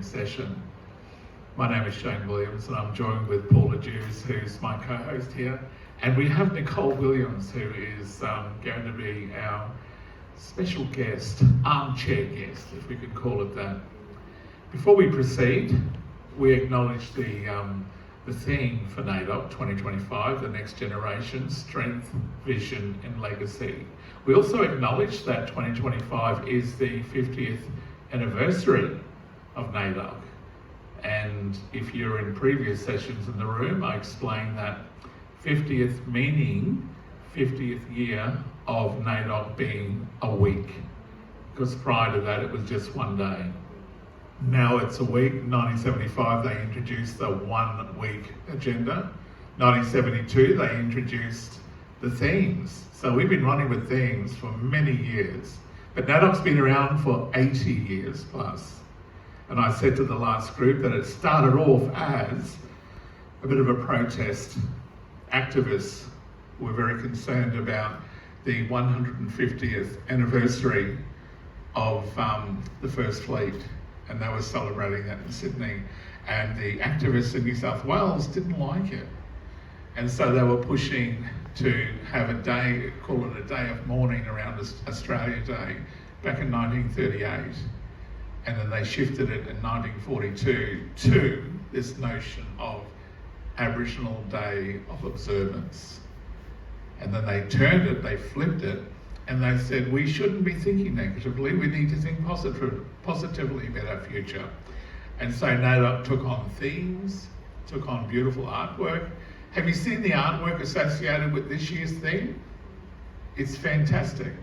session. My name is Shane Williams and I'm joined with Paula Dews, who's my co-host here. And we have Nicole Williams, who is going to be our special guest, armchair guest, if we could call it that. Before we proceed, we acknowledge the theme for NAIDOC 2025, the next generation, strength, vision and legacy. We also acknowledge that 2025 is the 50th anniversary of NAIDOC. And if you're in previous sessions in the room, I explained that 50th meaning 50th year of NAIDOC being a week, because prior to that it was just one day. Now it's a week. 1975 they introduced the 1 week agenda. 1972 they introduced the themes. So we've been running with themes for many years, but NAIDOC's been around for 80 years plus. And I said to the last group that it started off as a bit of a protest. Activists were very concerned about the 150th anniversary of the First Fleet, and they were celebrating that in Sydney. And the activists in New South Wales didn't like it. And so they were pushing to have a day, call it a day of mourning around Australia Day back in 1938. And then they shifted it in 1942 to this notion of Aboriginal Day of Observance. And then they turned it, they flipped it, and they said, we shouldn't be thinking negatively, we need to think positively about our future. And so NAIDOC took on themes, took on beautiful artwork. Have you seen the artwork associated with this year's theme? It's fantastic.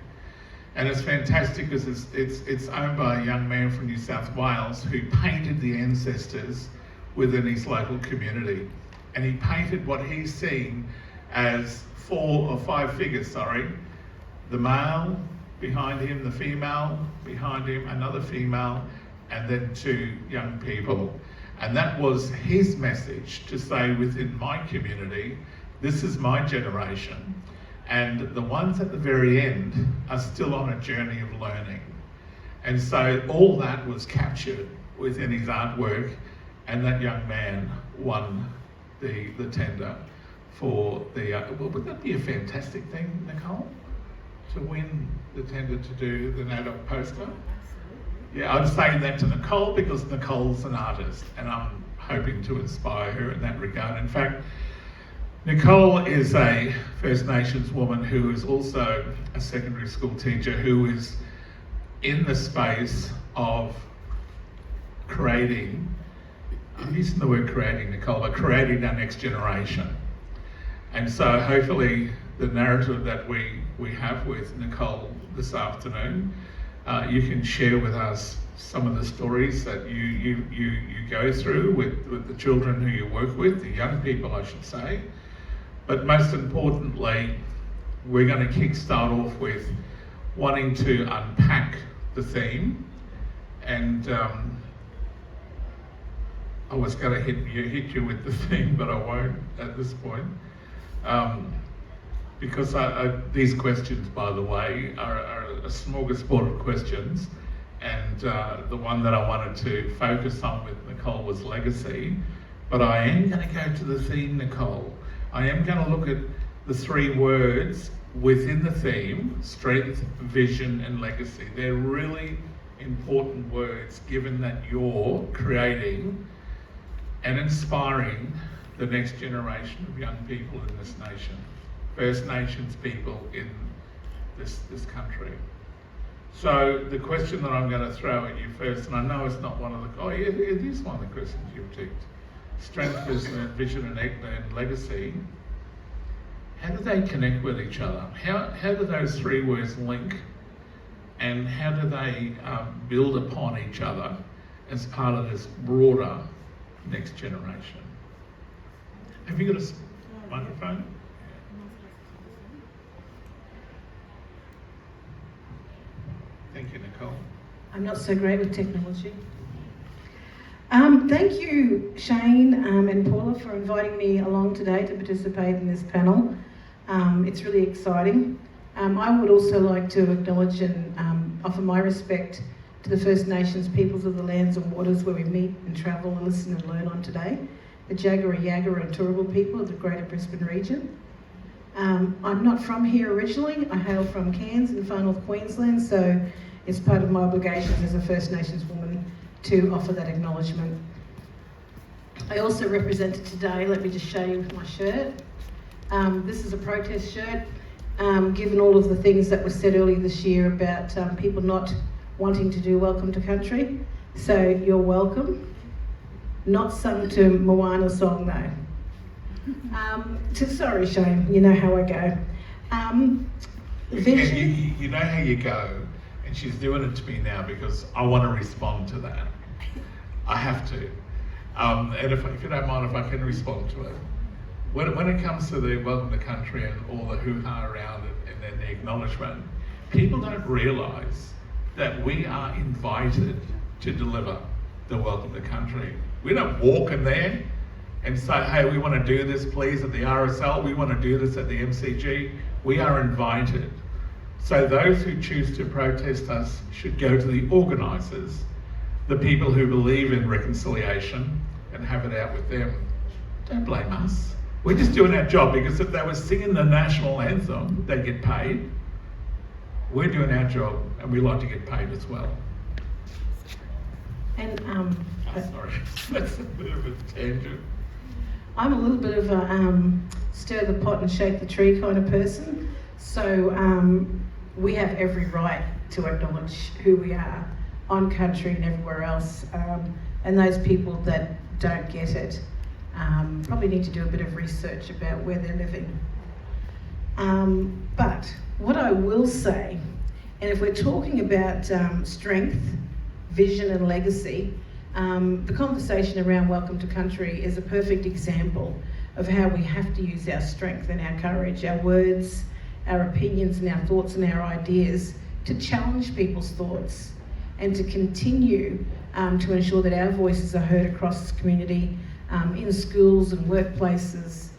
And it's fantastic because it's owned by a young man from New South Wales who painted the ancestors within his local community. And he painted what he's seen as 4 or 5 figures, the male behind him, the female behind him, another female, and then 2 young people. And that was his message to say, within my community, this is my generation. And the ones at the very end are still on a journey of learning. And so all that was captured within his artwork, and that young man won the tender for the, would that be a fantastic thing, Nicole? To win the tender to do the NAIDOC poster? Yeah, I'm saying that to Nicole because Nicole's an artist and I'm hoping to inspire her in that regard. In fact, Nicole is a First Nations woman who is also a secondary school teacher who is in the space of creating, I'm using the word creating, Nicole, but creating our next generation. And so hopefully the narrative that we have with Nicole this afternoon, you can share with us some of the stories that you go through with the children who you work with, the young people I should say. But most importantly, we're going to kickstart off with wanting to unpack the theme. And I was going to hit you with the theme, but I won't at this point. Because these questions, by the way, are a smorgasbord of questions. And the one that I wanted to focus on with Nicole was legacy. But I am going to go to the theme, Nicole. I am going to look at the 3 words within the theme, strength, vision, and legacy. They're really important words given that you're creating and inspiring the next generation of young people in this nation, First Nations people in this country. So the question that I'm going to throw at you first, and I know it's not one of the, it is one of the questions you've ticked. Strength, vision and legacy. How do they connect with each other? How do those 3 words link? And how do they build upon each other as part of this broader next generation? Have you got a microphone? Thank you, Nicole. I'm not so great with technology. Thank you, Shane and Paula, for inviting me along today to participate in this panel. It's really exciting. I would also like to acknowledge and offer my respect to the First Nations peoples of the lands and waters where we meet and travel and listen and learn on today, the Jagera, Yagara and Turrbal people of the Greater Brisbane region. I'm not from here originally. I hail from Cairns in far north Queensland, so it's part of my obligations as a First Nations woman to offer that acknowledgement. I also represented today, let me just show you with my shirt. This is a protest shirt, given all of the things that were said earlier this year about people not wanting to do Welcome to Country. So you're welcome. Not sung to Moana song though. Sorry Shane, you know how I go. Vision. You know how you go, and she's doing it to me now because I want to respond to that. I have to. And if you don't mind if I can respond to it. When it comes to the Welcome to Country and all the hoo-ha around it and then the acknowledgement, people don't realise that we are invited to deliver the Welcome to Country. We don't walk in there and say, hey, we want to do this please at the RSL, we want to do this at the MCG. We are invited. So those who choose to protest us should go to the organisers, the people who believe in reconciliation, and have it out with them. Don't blame us. We're just doing our job, because if they were singing the national anthem, they'd get paid. We're doing our job, and we like to get paid as well. And sorry, that's a bit of a tangent. I'm a little bit of a stir the pot and shake the tree kind of person. So we have every right to acknowledge who we are on country and everywhere else. And those people that don't get it probably need to do a bit of research about where they're living. But what I will say, and if we're talking about strength, vision and legacy, the conversation around Welcome to Country is a perfect example of how we have to use our strength and our courage, our words, our opinions and our thoughts and our ideas to challenge people's thoughts and to continue to ensure that our voices are heard across this community, in schools and workplaces,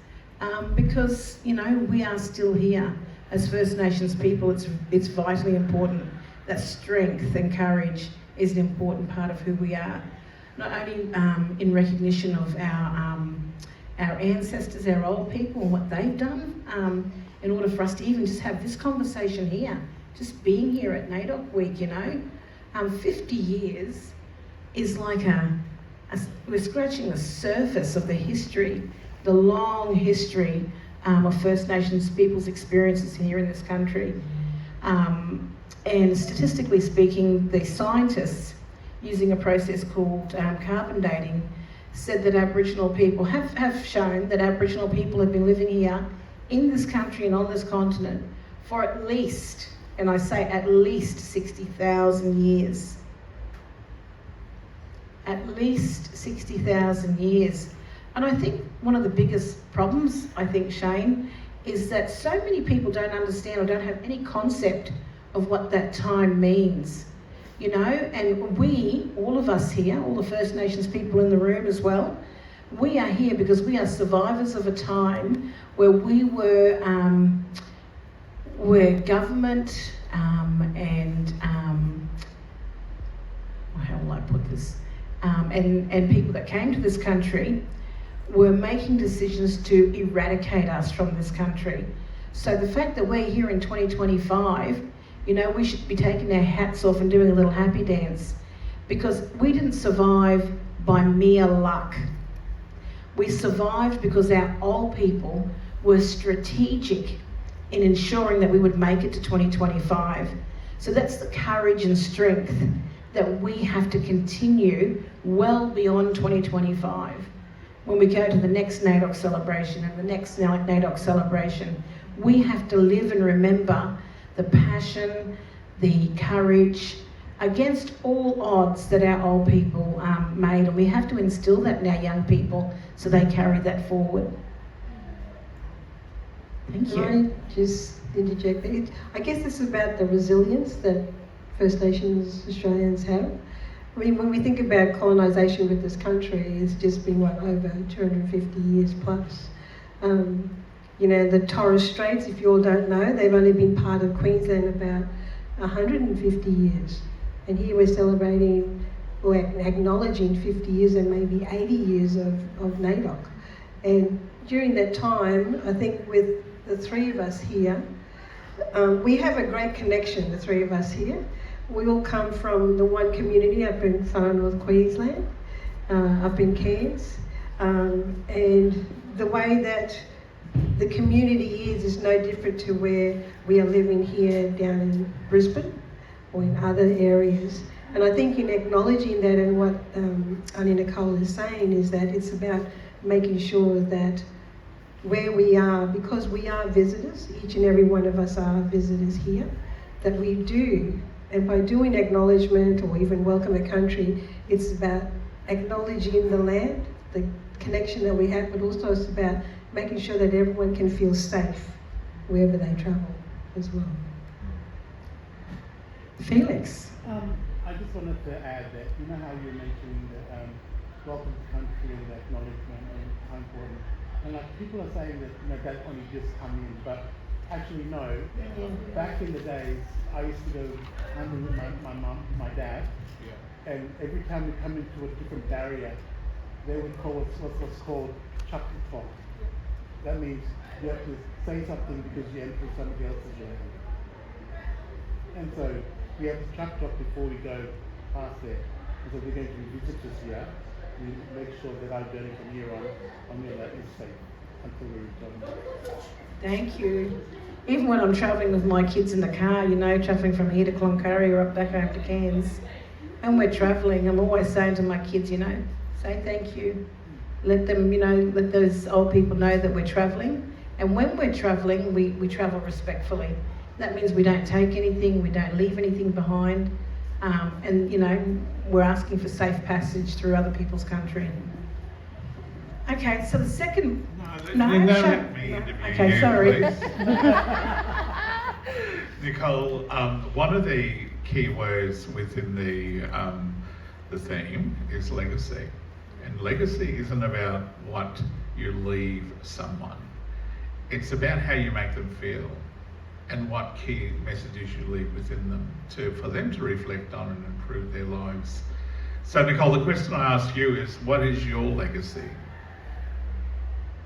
because, you know, we are still here as First Nations people. It's vitally important that strength and courage is an important part of who we are. Not only in recognition of our ancestors, our old people and what they've done, in order for us to even just have this conversation here, just being here at NAIDOC Week, you know. 50 years is like we're scratching the surface of the history, the long history of First Nations people's experiences here in this country. And statistically speaking, the scientists, using a process called carbon dating, said that Aboriginal people have shown that Aboriginal people have been living here in this country and on this continent for at least, and I say at least 60,000 years. At least 60,000 years. And I think one of the biggest problems, I think, Shane, is that so many people don't understand or don't have any concept of what that time means. You know, and we, all of us here, all the First Nations people in the room as well, we are here because we are survivors of a time where we were government and how will I put this? And people that came to this country were making decisions to eradicate us from this country. So the fact that we're here in 2025, you know, we should be taking our hats off and doing a little happy dance, because we didn't survive by mere luck. We survived because our old people were strategic in ensuring that we would make it to 2025. So that's the courage and strength that we have to continue well beyond 2025. When we go to the next NAIDOC celebration and the next NAIDOC celebration, we have to live and remember the passion, the courage, against all odds that our old people made, and we have to instill that in our young people so they carry that forward. Thank you. Can I just interject there? I guess this is about the resilience that First Nations Australians have. I mean, when we think about colonisation with this country, it's just been, over 250 years plus. You know, the Torres Straits, if you all don't know, they've only been part of Queensland about 150 years. And here we're celebrating or acknowledging 50 years and maybe 80 years of NAIDOC. And during that time, I think with the three of us here, we have a great connection, the three of us here. We all come from the one community up in far north Queensland, up in Cairns. And the way that the community is no different to where we are living here down in Brisbane or in other areas. And I think in acknowledging that, and what Auntie Nicole is saying, is that it's about making sure that where we are, because we are visitors, each and every one of us are visitors here, that we do, and by doing acknowledgement or even welcome to country, it's about acknowledging the land, the connection that we have, but also it's about making sure that everyone can feel safe wherever they travel as well. Felix. I just wanted to add that, you know how you were mentioning the welcome to country and the acknowledgement and how important, and like people are saying that, you know, that only just come in, but actually no. Back in the days, I used to go hunting with my mum, my dad, and every time we come into a different barrier, they would call us what's called chuck and talk. That means you have to say something because you enter somebody else's land. And so we have to chuck talk before we go past there. And so we're going to be visitors here. We make sure that our journey from here on your land is safe until we return. Thank you. Even when I'm travelling with my kids in the car, you know, travelling from here to Cloncurry or up back home to Cairns, and we're travelling, I'm always saying to my kids, you know, say thank you. Let them, you know, let those old people know that we're travelling. And when we're travelling, we travel respectfully. That means we don't take anything, we don't leave anything behind. And, you know, we're asking for safe passage through other people's country. Okay, so the second... Let me interview okay, you, sorry. please. Nicole, one of the key words within the theme is legacy. And legacy isn't about what you leave someone. It's about how you make them feel and what key messages you leave within them for them to reflect on and improve their lives. So Nicole, the question I ask you is, what is your legacy?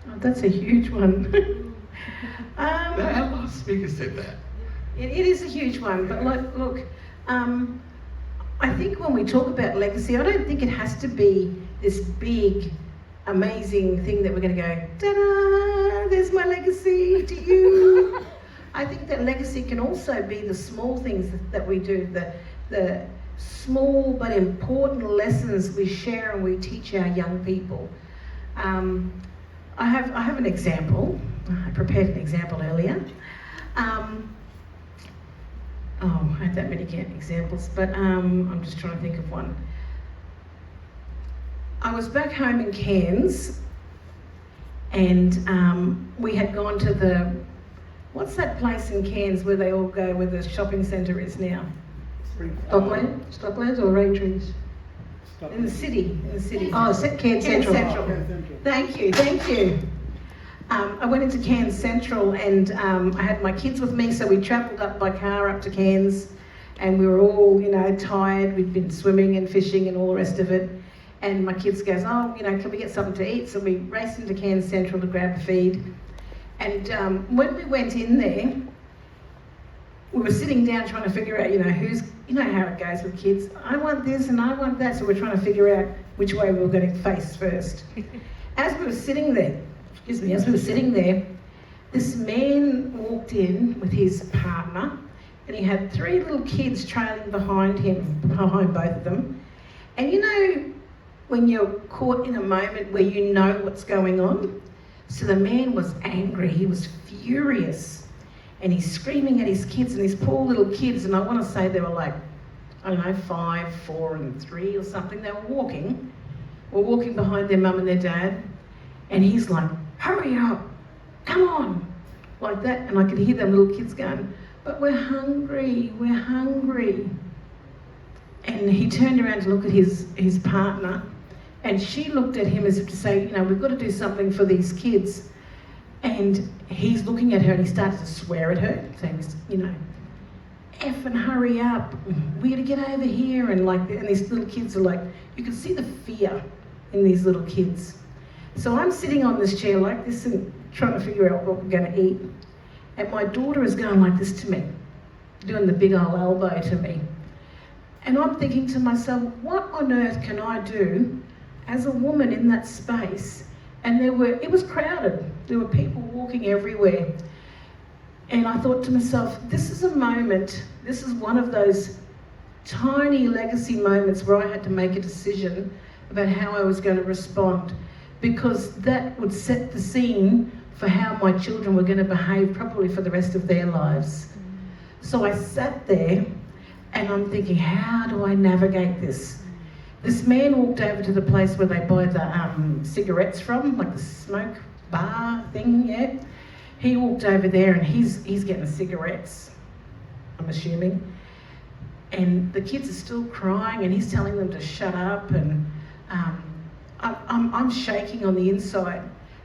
Oh, that's a huge one. Our last speaker said that. It is a huge one, but look, I think when we talk about legacy, I don't think it has to be this big, amazing thing that we're going to go, ta-da, there's my legacy to you. I think that legacy can also be the small things that we do, the small but important lessons we share and we teach our young people. I have an example. I prepared an example earlier. I had that many examples, but I'm just trying to think of one. I was back home in Cairns, and we had gone to what's that place in Cairns where they all go, where the shopping centre is now? Stocklands or Raintrees? In the city. Oh, Cairns Central. Thank you. I went into Cairns Central, and I had my kids with me, so we travelled up by car up to Cairns, and we were all, you know, tired. We'd been swimming and fishing and all the rest of it. And my kids goes, oh, you know, can we get something to eat? So we raced into Cairns Central to grab a feed. And when we went in there, we were sitting down trying to figure out, you know, you know how it goes with kids. I want this and I want that. So we're trying to figure out which way we were going to face first. As we were sitting there, this man walked in with his partner, and he had 3 little kids trailing behind both of them. And you know, when you're caught in a moment where you know what's going on? So the man was angry, he was furious, and he's screaming at his kids, and these poor little kids, and I want to say they were like, I don't know, 5, 4 and 3 or something. They were walking behind their mum and their dad, and he's like, hurry up, come on, like that. And I could hear them little kids going, but we're hungry. And he turned around to look at his partner, and she looked at him as if to say, you know, we've got to do something for these kids. And he's looking at her, and he started to swear at her, saying, you know. effing hurry up, we gotta get over here, and these little kids are like, you can see the fear in these little kids. So I'm sitting on this chair like this and trying to figure out what we're gonna eat, and my daughter is going like this to me, doing the big old elbow to me. And I'm thinking to myself, what on earth can I do as a woman in that space? And it was crowded. There were people walking everywhere. And I thought to myself, this is a moment, this is one of those tiny legacy moments where I had to make a decision about how I was going to respond, because that would set the scene for how my children were going to behave probably for the rest of their lives. So I sat there and I'm thinking, how do I navigate this? This man walked over to the place where they buy the cigarettes from, like the smoke bar thing, yeah? He walked over there and he's getting cigarettes, I'm assuming. And the kids are still crying and he's telling them to shut up, and I'm shaking on the inside.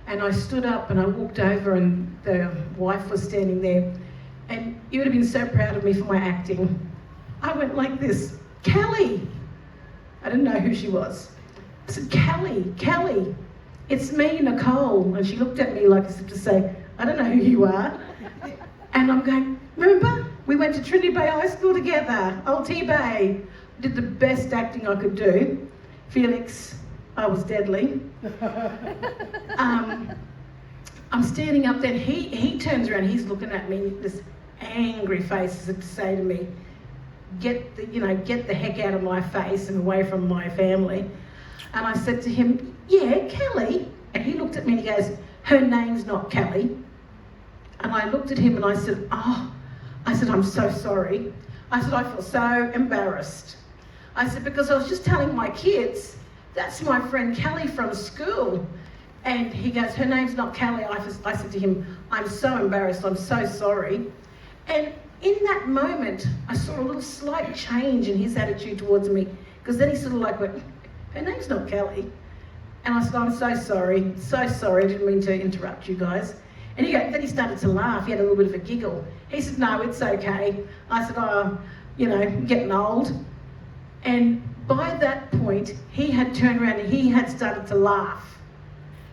And I stood up and I walked over and the wife was standing there, and you would have been so proud of me for my acting. I went like this, Kelly. I didn't know who she was. I said, Kelly, it's me, Nicole. And she looked at me like as if to say, I don't know who you are. And I'm going, remember? We went to Trinity Bay High School together, Old T-Bay. Did the best acting I could do. Felix, I was deadly. I'm standing up there, and he turns around, he's looking at me, this angry face as if to say to me, get the heck out of my face and away from my family. And I said to him, yeah, Kelly. And he looked at me and he goes, her name's not Kelly. And I looked at him and I said, I'm so sorry. I said, I feel so embarrassed. I said, because I was just telling my kids, that's my friend Kelly from school. And he goes, her name's not Kelly. I said to him, I'm so embarrassed, I'm so sorry. And in that moment, I saw a little slight change in his attitude towards me, because then he sort of like went, her name's not Kelly. And I said, I'm so sorry, I didn't mean to interrupt you guys. And then he started to laugh, he had a little bit of a giggle. He said, no, it's okay. I said, getting old. And by that point, he had turned around and he had started to laugh.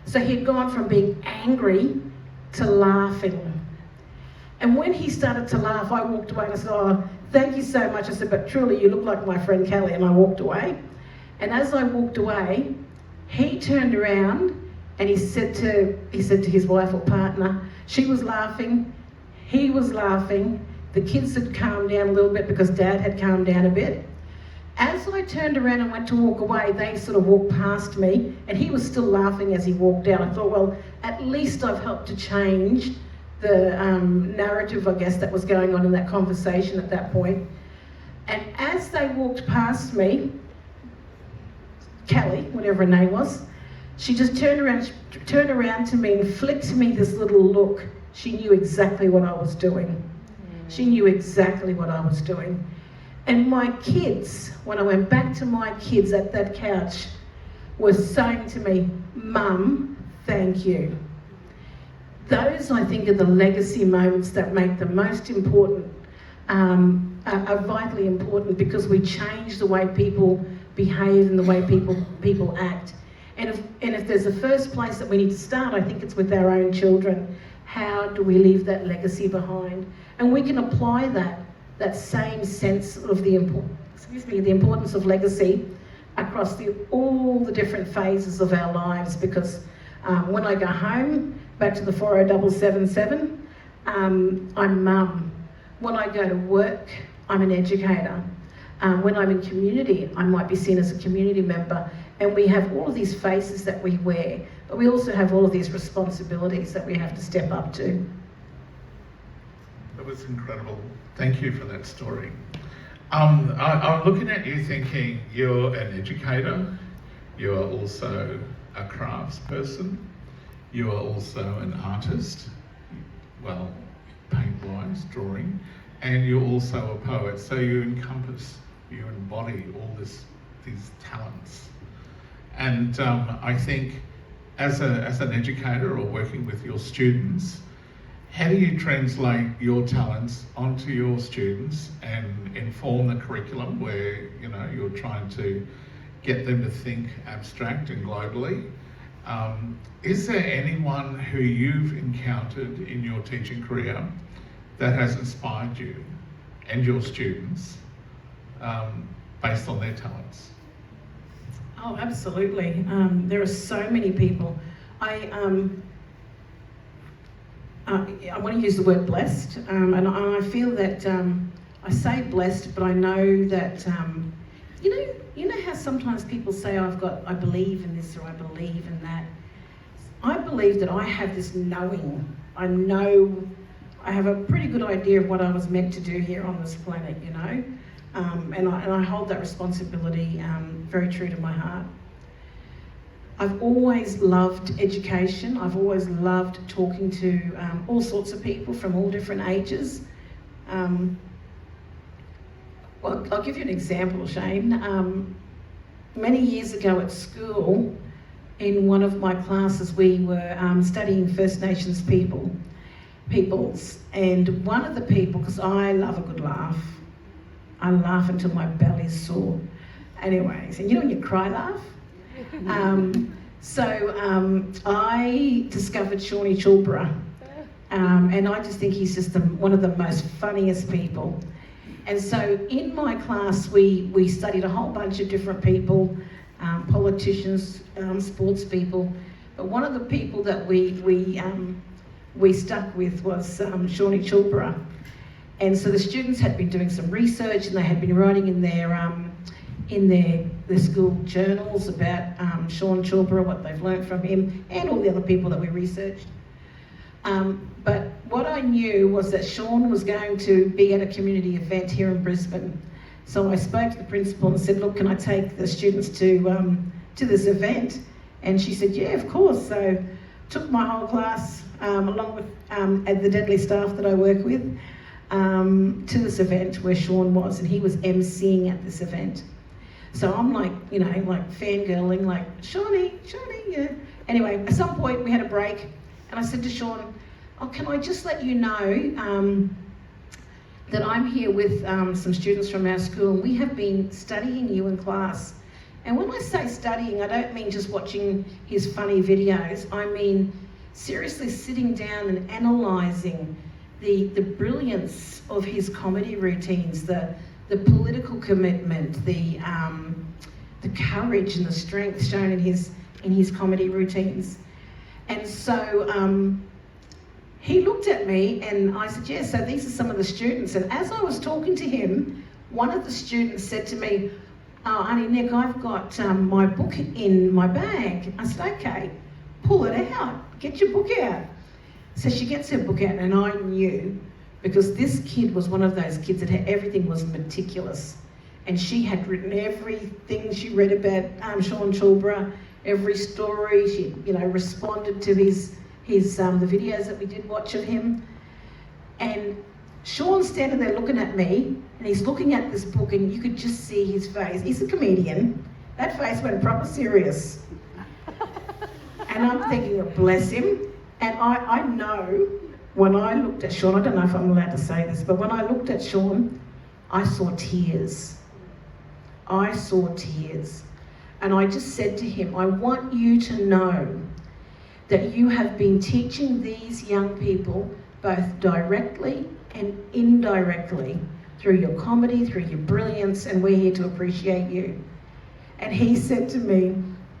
So he had gone from being angry to laughing. And when he started to laugh, I walked away and I said, thank you so much. I said, but truly, you look like my friend Kelly. And I walked away. And as I walked away, he turned around and he said to his wife or partner, she was laughing, he was laughing, the kids had calmed down a little bit because Dad had calmed down a bit. As I turned around and went to walk away, they sort of walked past me and he was still laughing as he walked out. I thought, well, at least I've helped to change the narrative, I guess, that was going on in that conversation at that point. And as they walked past me, Kelly, whatever her name was, she just turned around to me and flicked me this little look. She knew exactly what I was doing. She knew exactly what I was doing. And my kids, when I went back to my kids at that couch, were saying to me, Mum, thank you. Those, I think, are the legacy moments that make the most important, are vitally important, because we change the way people behave and the way people act. And if there's a first place that we need to start, I think it's with our own children. How do we leave that legacy behind? And we can apply that same sense of the importance of legacy across all the different phases of our lives, because when I go home, back to the 40777, I'm mum. When I go to work, I'm an educator. When I'm in community, I might be seen as a community member. And we have all of these faces that we wear, but we also have all of these responsibilities that we have to step up to. That was incredible. Thank you for that story. I'm looking at you thinking you're an educator, you're also a craftsperson, you are also an artist, well, paint-wise, drawing, and you're also a poet. So you embody all these talents. And I think as an educator or working with your students, how do you translate your talents onto your students and inform the curriculum where, you know, you're trying to get them to think abstract and globally? Is there anyone who you've encountered in your teaching career that has inspired you and your students based on their talents? Oh, absolutely. There are so many people. I want to use the word blessed, and I feel that I say blessed, but I know that you know how sometimes people say, I believe in this or I believe in that. I believe that I have this knowing. I know I have a pretty good idea of what I was meant to do here on this planet, you know, and I hold that responsibility very true to my heart. I've always loved education. I've always loved talking to all sorts of people from all different ages. Well, I'll give you an example, Shane. Many years ago at school, in one of my classes, we were studying First Nations peoples, and one of the people, because I love a good laugh, I laugh until my belly's sore. Anyways, and you know when you cry laugh? So I discovered Shawnee Chulbra, and I just think he's just one of the most funniest people. And so in my class, we studied a whole bunch of different people, politicians, sports people, but one of the people that we stuck with was Shawnee Chulbra. And so the students had been doing some research, and they had been writing in their school journals about Shawn Chulbra, what they've learned from him, and all the other people that we researched. But what I knew was that Shawn was going to be at a community event here in Brisbane. So I spoke to the principal and said, look, can I take the students to this event? And she said, yeah, of course. So took my whole class, along with the Deadly staff that I work with, to this event where Shawn was, and he was emceeing at this event. So I'm like, you know, like fangirling, like, Shawnee, yeah. Anyway, at some point we had a break, and I said to Shawn, oh, can I just let you know that I'm here with some students from our school, and we have been studying you in class. And when I say studying, I don't mean just watching his funny videos. I mean seriously sitting down and analysing the brilliance of his comedy routines, the political commitment, the courage and the strength shown in his comedy routines. And so he looked at me, and I said, yeah, so these are some of the students. And as I was talking to him, one of the students said to me, oh, Auntie Nick, I've got my book in my bag. I said, okay, pull it out, get your book out. So she gets her book out, and I knew, because this kid was one of those kids that everything was meticulous. And she had written everything she read about Shawn Chulbra, every story. She, you know, responded to his the videos that we did watch of him. And Shawn's standing there looking at me, and he's looking at this book, and you could just see his face. He's a comedian. That face went proper serious. And I'm thinking, oh, bless him. And I know when I looked at Shawn, I don't know if I'm allowed to say this, but when I looked at Shawn, I saw tears. I saw tears. And I just said to him, I want you to know that you have been teaching these young people both directly and indirectly through your comedy, through your brilliance, and we're here to appreciate you. And he said to me,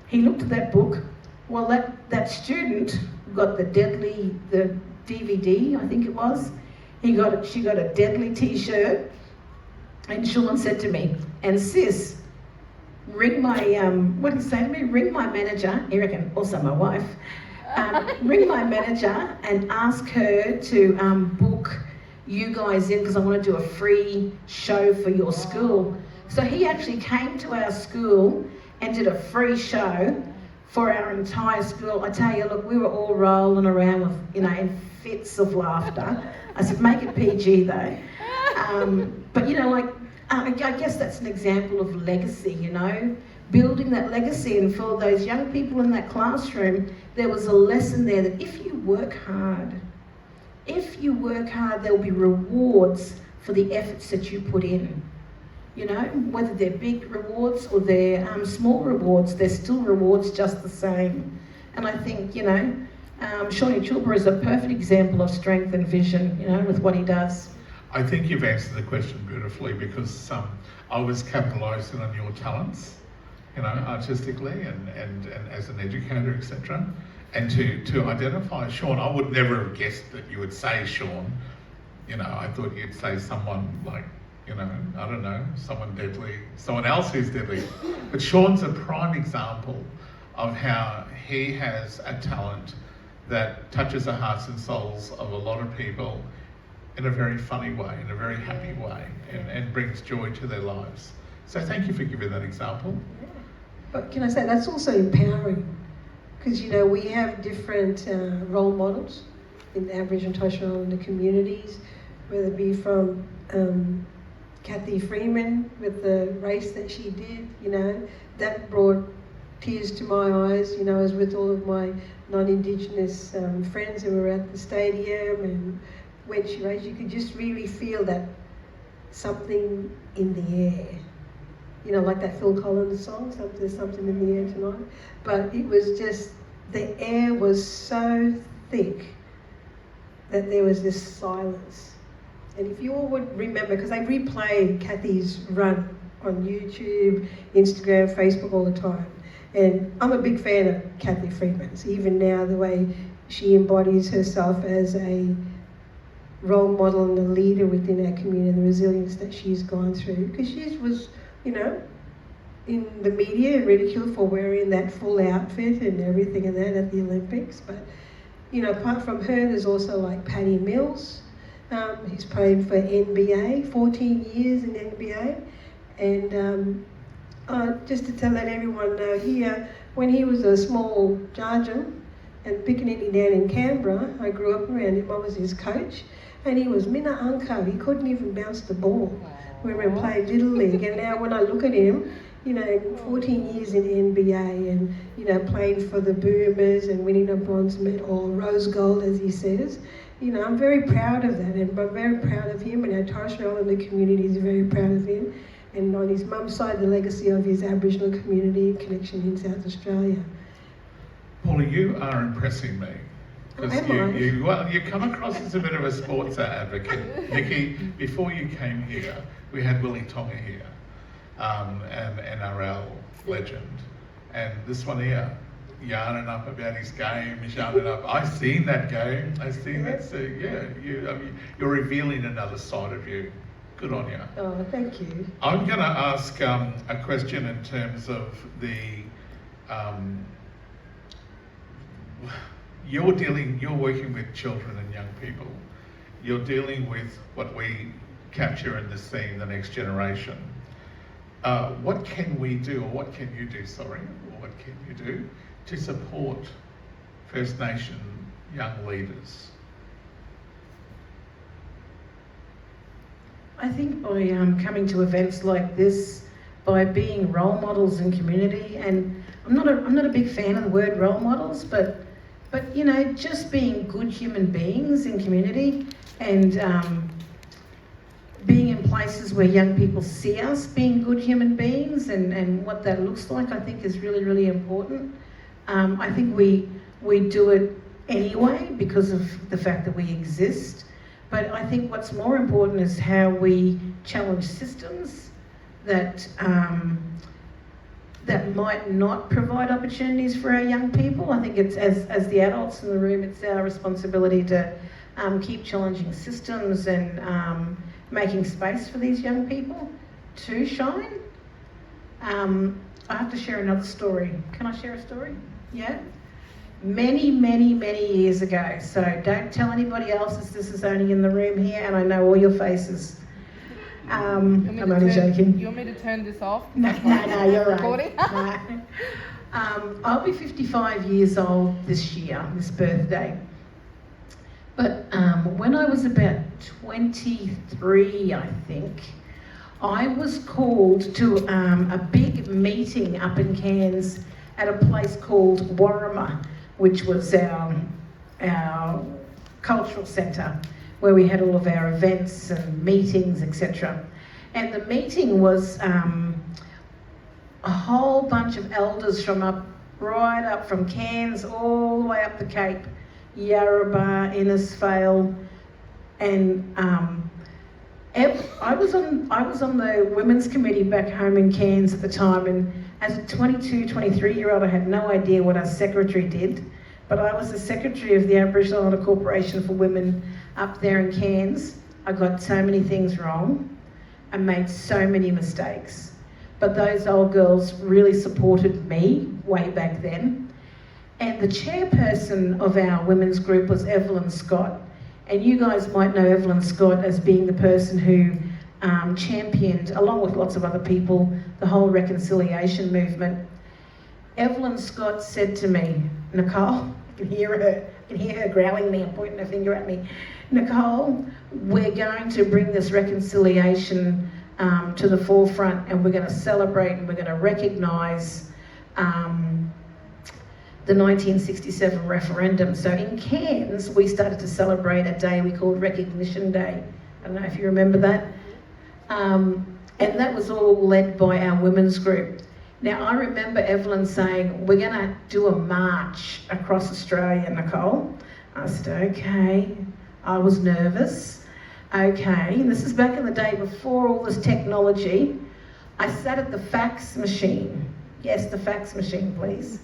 he looked at that book, well, that student got the DVD, I think it was. She got a Deadly t-shirt, and Shawn said to me, and sis, ring my, what did he say to me? Ring my manager, Erica, also my wife, ring my manager and ask her to book you guys in, because I want to do a free show for your school. So he actually came to our school and did a free show for our entire school. I tell you, look, we were all rolling around with, you know, in fits of laughter. I said, make it PG though. But you know, like, I guess that's an example of legacy, you know, building that legacy. And for those young people in that classroom, there was a lesson there that if you work hard, if you work hard, there'll be rewards for the efforts that you put in. You know, whether they're big rewards or they're small rewards, they're still rewards just the same. And I think, you know, Shawnee Chilpa is a perfect example of strength and vision, you know, with what he does. I think you've answered the question beautifully, because I was capitalising on your talents, you know, artistically and as an educator, etc. And to identify Sean, I would never have guessed that you would say Sean. You know, I thought you'd say someone like, you know, I don't know, someone deadly, someone else who's deadly. But Sean's a prime example of how he has a talent that touches the hearts and souls of a lot of people in a very funny way, in a very happy way, and brings joy to their lives. So thank you for giving that example. But can I say, that's also empowering, because, you know, we have different role models in the Aboriginal and Torres Strait Islander communities, whether it be from Kathy Freeman with the race that she did, you know, that brought tears to my eyes. You know, I was with all of my non-Indigenous friends who were at the stadium, and when she raced, you could just really feel that something in the air. You know, like that Phil Collins song, there's something in the air tonight. But it was just, the air was so thick that there was this silence. And if you all would remember, because I replay Kathy's run on YouTube, Instagram, Facebook all the time. And I'm a big fan of Kathy Freeman's, even now, the way she embodies herself as a role model and a leader within our community, and the resilience that she's gone through. Because she was, you know, in the media and ridiculed for wearing that full outfit and everything and that at the Olympics. But, you know, apart from her, there's also like Paddy Mills. He's played for NBA, 14 years in NBA. And just to let everyone know here, when he was a small Jarjum and pickaninny down in Canberra, I grew up around him. I was his coach, and he was Mina Unco. He couldn't even bounce the ball when we were playing Little League. And now when I look at him, you know, 14 years in NBA and, you know, playing for the Boomers and winning a bronze medal, or rose gold as he says, you know, I'm very proud of that, and I'm very proud of him, and our Torres Strait Islander community is very proud of him. And on his mum's side, the legacy of his Aboriginal community connection in South Australia. Paula, you are impressing me. Because you come across as a bit of a sports advocate. Nikki, before you came here, we had Willie Tonga here, an NRL legend. And this one here, yarning up about his game, yarning up. I've seen that game. I've seen that. So yeah, you're revealing another side of you. Good on you. Oh, thank you. I'm going to ask a question in terms of the you're working with children and young people. You're dealing with what we capture in this theme, the next generation. What can we do, or what can you do, or what can you do to support First Nation young leaders? I think by coming to events like this, by being role models in community, and I'm not a big fan of the word role models, but you know, just being good human beings in community, and being in places where young people see us being good human beings, and what that looks like, I think is really, really important. I think we do it anyway because of the fact that we exist. But I think what's more important is how we challenge systems that that might not provide opportunities for our young people. I think it's, as the adults in the room, it's our responsibility to keep challenging systems and making space for these young people to shine. I have to share another story. Can I share a story? Yeah? Many, many, many years ago. So don't tell anybody else, as this is only in the room here, and I know all your faces. I'm only joking. You want me to turn this off? No, you're right. No. I'll be 55 years old this year, this birthday. But when I was about 23, I think, I was called to a big meeting up in Cairns at a place called Warrama, which was our cultural centre where we had all of our events and meetings, etc. And the meeting was a whole bunch of elders from right up from Cairns all the way up the Cape, Yarrabah, Innisfail, and I was on the women's committee back home in Cairns at the time, and as a 22, 23-year-old, I had no idea what our secretary did, but I was the secretary of the Aboriginal Islander Corporation for Women up there in Cairns. I got so many things wrong. I made so many mistakes. But those old girls really supported me way back then. And the chairperson of our women's group was Evelyn Scott. And you guys might know Evelyn Scott as being the person who championed, along with lots of other people, the whole reconciliation movement. Evelyn Scott said to me, Nicole, I can hear her growling me and pointing her finger at me. Nicole, we're going to bring this reconciliation to the forefront, and we're going to celebrate and we're going to recognise the 1967 referendum. So in Cairns, we started to celebrate a day we called Recognition Day. I don't know if you remember that. And that was all led by our women's group. Now, I remember Evelyn saying, we're going to do a march across Australia, Nicole. I said, okay. I was nervous. Okay, and this is back in the day before all this technology. I sat at the fax machine. Yes, the fax machine, please.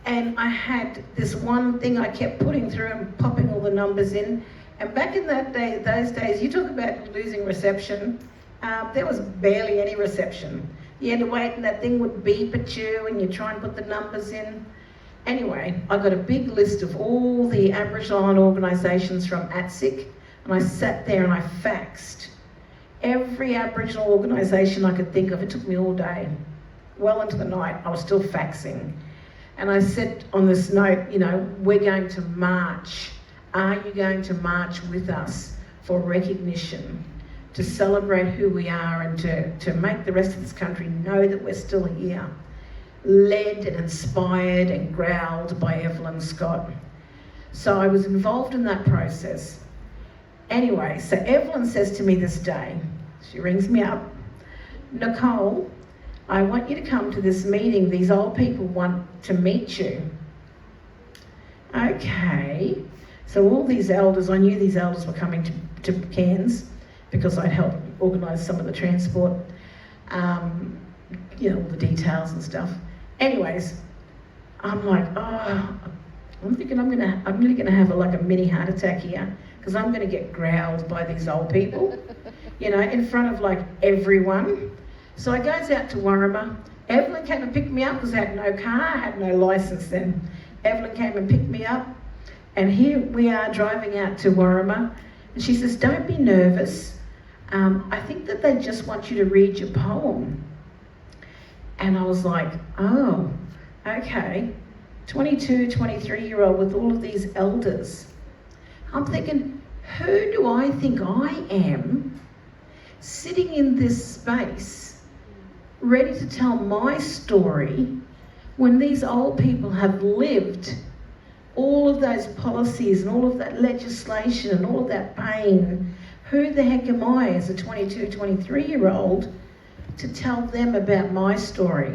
And I had this one thing I kept putting through and popping all the numbers in. And back in those days, you talk about losing reception. There was barely any reception. You had to wait and that thing would beep at you and you try and put the numbers in. Anyway, I got a big list of all the Aboriginal Island organisations from ATSIC, and I sat there and I faxed every Aboriginal organisation I could think of. It took me all day. Well into the night, I was still faxing. And I said on this note, you know, we're going to march. Are you going to march with us for recognition, to celebrate who we are and to make the rest of this country know that we're still here? Led and inspired and growled by Evelyn Scott. So I was involved in that process. Anyway, so Evelyn says to me this day, she rings me up, Nicole, I want you to come to this meeting. These old people want to meet you. Okay. So all these elders, I knew these elders were coming to Cairns because I'd helped organise some of the transport, you know, all the details and stuff. Anyways, I'm like, oh, I'm thinking I'm really gonna have a mini heart attack here because I'm gonna get growled by these old people, you know, in front of like everyone. So I goes out to Warrama. Evelyn came and picked me up because I had no car, I had no licence then. Evelyn came and picked me up, and here we are driving out to Warrama, and she says, don't be nervous. I think that they just want you to read your poem. And I was like, oh, okay. 22, 23-year-old with all of these elders. I'm thinking, who do I think I am sitting in this space, ready to tell my story when these old people have lived all of those policies and all of that legislation and all of that pain? Who the heck am I as a 22, 23-year-old to tell them about my story?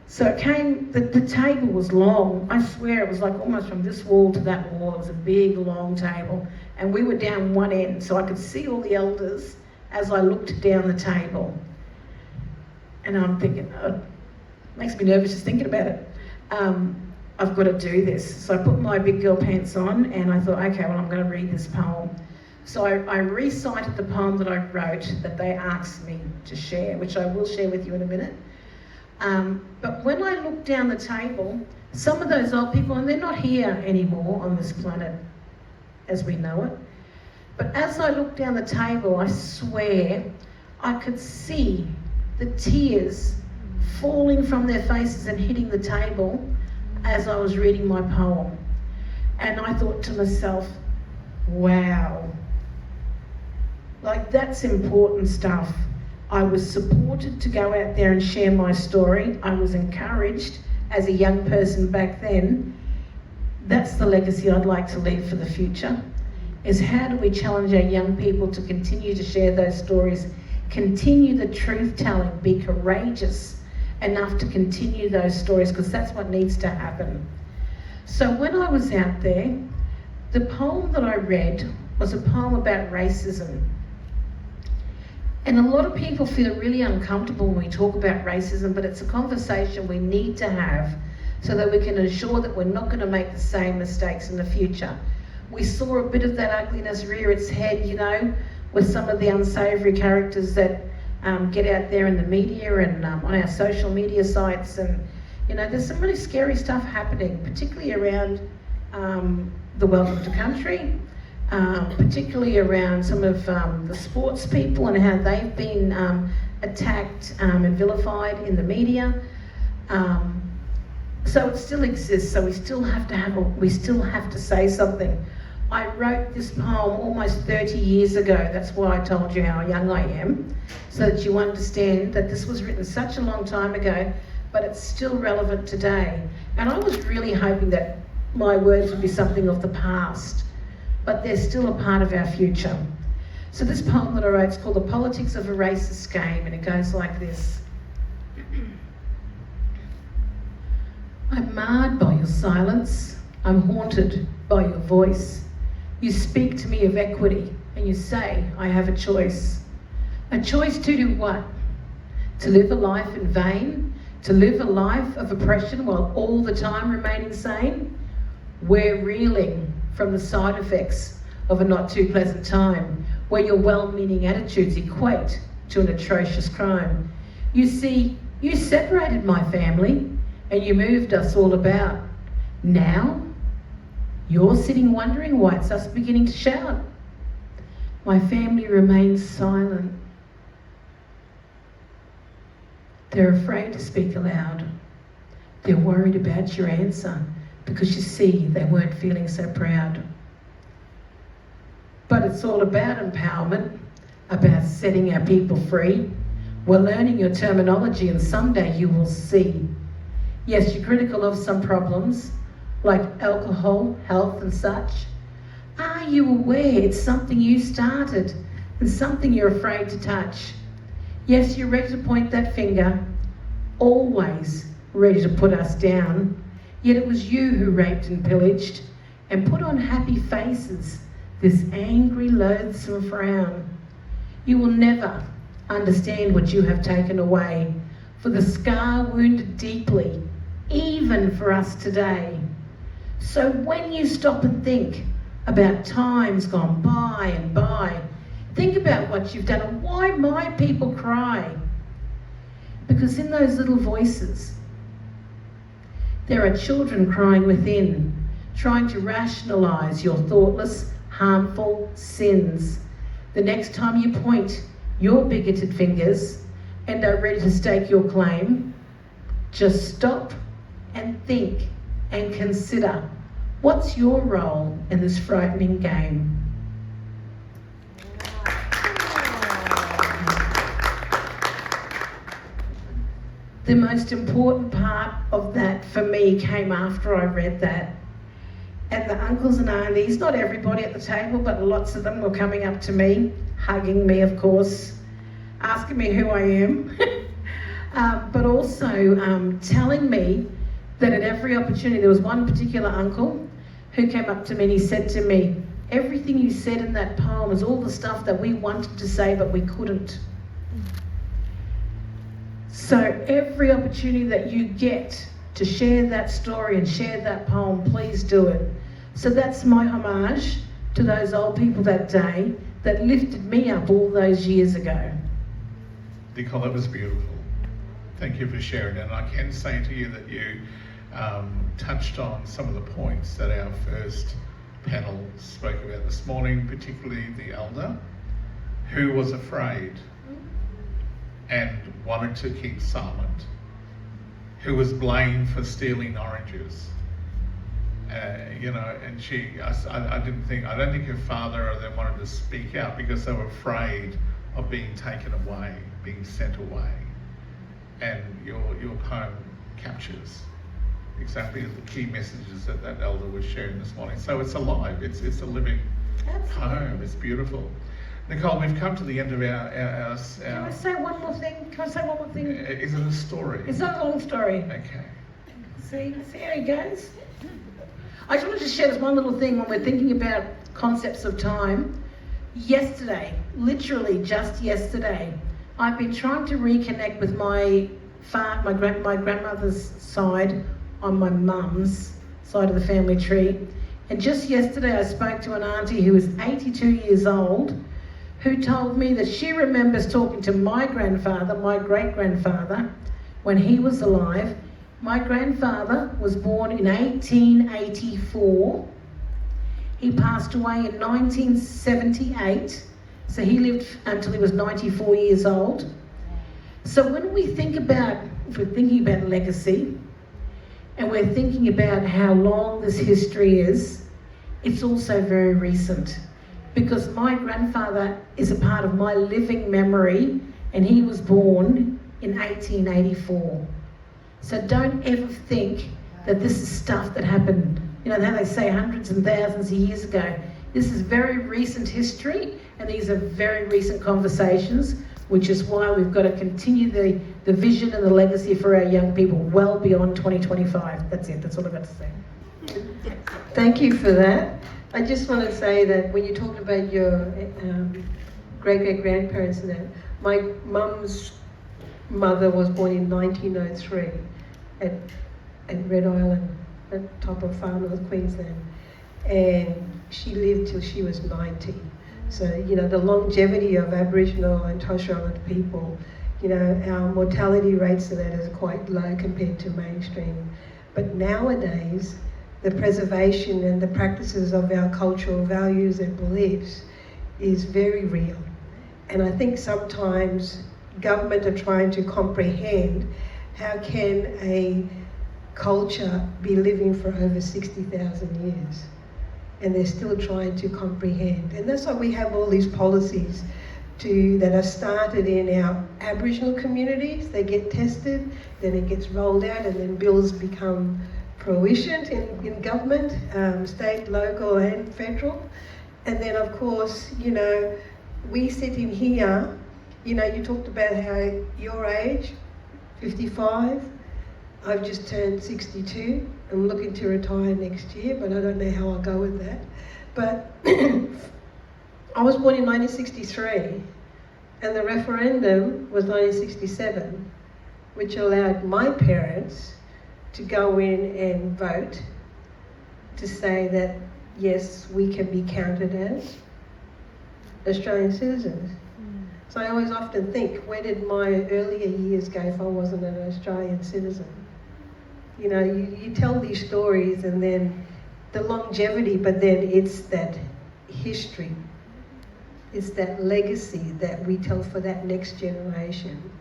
So it came, the table was long. I swear it was like almost from this wall to that wall. It was a big, long table. And we were down one end, so I could see all the elders as I looked down the table. And I'm thinking, oh, it makes me nervous just thinking about it. I've got to do this. So I put my big girl pants on and I thought, okay, well, I'm going to read this poem. So I recited the poem that I wrote that they asked me to share, which I will share with you in a minute. But when I looked down the table, some of those old people, and they're not here anymore on this planet as we know it, but as I looked down the table, I swear I could see the tears falling from their faces and hitting the table as I was reading my poem. And I thought to myself, wow, like that's important stuff. I was supported to go out there and share my story. I was encouraged as a young person back then. That's the legacy I'd like to leave for the future, is how do we challenge our young people to continue to share those stories, continue the truth telling, be courageous enough to continue those stories, because that's what needs to happen. So when I was out there, the poem that I read was a poem about racism. And a lot of people feel really uncomfortable when we talk about racism, but it's a conversation we need to have so that we can ensure that we're not going to make the same mistakes in the future. We saw a bit of that ugliness rear its head, you know, with some of the unsavoury characters that get out there in the media and on our social media sites. And, you know, there's some really scary stuff happening, particularly around the Welcome to Country, particularly around some of the sports people and how they've been attacked and vilified in the media. So it still exists, so we still have to say something. I wrote this poem almost 30 years ago. That's why I told you how young I am, so that you understand that this was written such a long time ago, but it's still relevant today. And I was really hoping that my words would be something of the past, but they're still a part of our future. So this poem that I wrote is called The Politics of a Racist Game, and it goes like this. I'm marred by your silence. I'm haunted by your voice. You speak to me of equity and you say I have a choice. A choice to do what? To live a life in vain? To live a life of oppression while all the time remaining sane? We're reeling from the side effects of a not too pleasant time, where your well-meaning attitudes equate to an atrocious crime. You see, you separated my family and you moved us all about. Now, you're sitting wondering why it's us beginning to shout. My family remains silent. They're afraid to speak aloud. They're worried about your answer because you see they weren't feeling so proud. But it's all about empowerment, about setting our people free. We're learning your terminology and someday you will see. Yes, you're critical of some problems, like alcohol, health and such. Are you aware it's something you started and something you're afraid to touch? Yes, you're ready to point that finger, always ready to put us down. Yet it was you who raped and pillaged and put on happy faces this angry, loathsome frown. You will never understand what you have taken away, for the scar wounded deeply, even for us today. So when you stop and think about times gone by and by, think about what you've done and why my people cry. Because in those little voices, there are children crying within, trying to rationalise your thoughtless, harmful sins. The next time you point your bigoted fingers and are ready to stake your claim, just stop and think and consider, what's your role in this frightening game? The most important part of that for me came after I read that. And the uncles and aunties, not everybody at the table, but lots of them were coming up to me, hugging me, of course, asking me who I am, but also telling me that at every opportunity, there was one particular uncle who came up to me and he said to me, everything you said in that poem is all the stuff that we wanted to say, but we couldn't. So every opportunity that you get to share that story and share that poem, please do it. So that's my homage to those old people that day that lifted me up all those years ago. Nicole, that was beautiful. Thank you for sharing it. And I can say to you that you touched on some of the points that our first panel spoke about this morning, particularly the elder who was afraid and wanted to keep silent, who was blamed for stealing oranges. And I don't think her father or them wanted to speak out because they were afraid of being taken away, being sent away. And your poem captures exactly exactly the key messages that that elder was sharing this morning. So it's alive, it's a living home, it's beautiful. Nicole, we've come to the end of our Can I say one more thing? is it a story? It's not a long story. Okay. See how it goes? I just wanted to share this one little thing when we're thinking about concepts of time. Yesterday, literally just yesterday, I've been trying to reconnect with my grandmother's side on my mum's side of the family tree. And just yesterday I spoke to an auntie who is 82 years old, who told me that she remembers talking to my grandfather, my great-grandfather, when he was alive. My grandfather was born in 1884. He passed away in 1978, so he lived until he was 94 years old. So when we think about, if we're thinking about legacy, and we're thinking about how long this history is, it's also very recent. Because my grandfather is a part of my living memory, and he was born in 1884. So don't ever think that this is stuff that happened, you know, how they say hundreds and thousands of years ago. This is very recent history, and these are very recent conversations, which is why we've got to continue the vision and the legacy for our young people well beyond 2025. That's it, that's all I've got to say. Thank you for that. I just want to say that when you talked about your great-great-grandparents and that, my mum's mother was born in 1903 at Red Island, at the top of Far North Queensland, and she lived till she was 90. So, you know, the longevity of Aboriginal and Torres Strait Islander people, you know, our mortality rates of that is quite low compared to mainstream. But nowadays, the preservation and the practices of our cultural values and beliefs is very real. And I think sometimes government are trying to comprehend how can a culture be living for over 60,000 years. And they're still trying to comprehend. And that's why we have all these policies that are started in our Aboriginal communities. They get tested, then it gets rolled out, and then bills become fruition in government, state, local and federal. And then of course, you know, we sit in here, you know, you talked about how your age, 55, I've just turned 62. I'm looking to retire next year, but I don't know how I'll go with that. But I was born in 1963, and the referendum was 1967, which allowed my parents to go in and vote to say that, yes, we can be counted as Australian citizens. So I always often think, where did my earlier years go if I wasn't an Australian citizen? You know, you tell these stories and then the longevity, but then it's that history. It's that legacy that we tell for that next generation.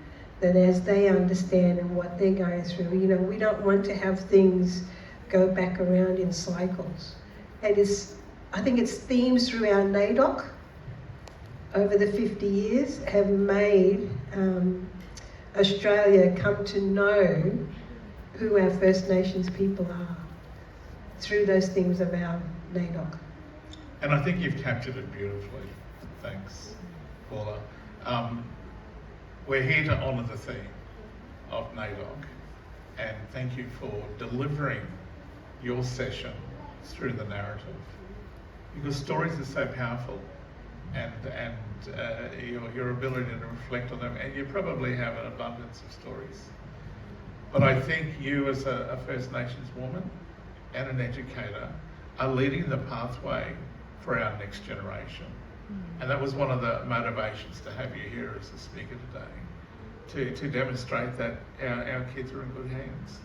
That as they understand and what they're going through, you know, we don't want to have things go back around in cycles. And I think it's themes through our NAIDOC over the 50 years have made Australia come to know who our First Nations people are through those things of our NAIDOC. And I think you've captured it beautifully. Thanks, Paula. We're here to honour the theme of NAIDOC, and thank you for delivering your session through the narrative, because stories are so powerful, and your ability to reflect on them, and you probably have an abundance of stories. But I think you as a First Nations woman and an educator are leading the pathway for our next generation. And that was one of the motivations to have you here as a speaker today, to demonstrate that our kids are in good hands.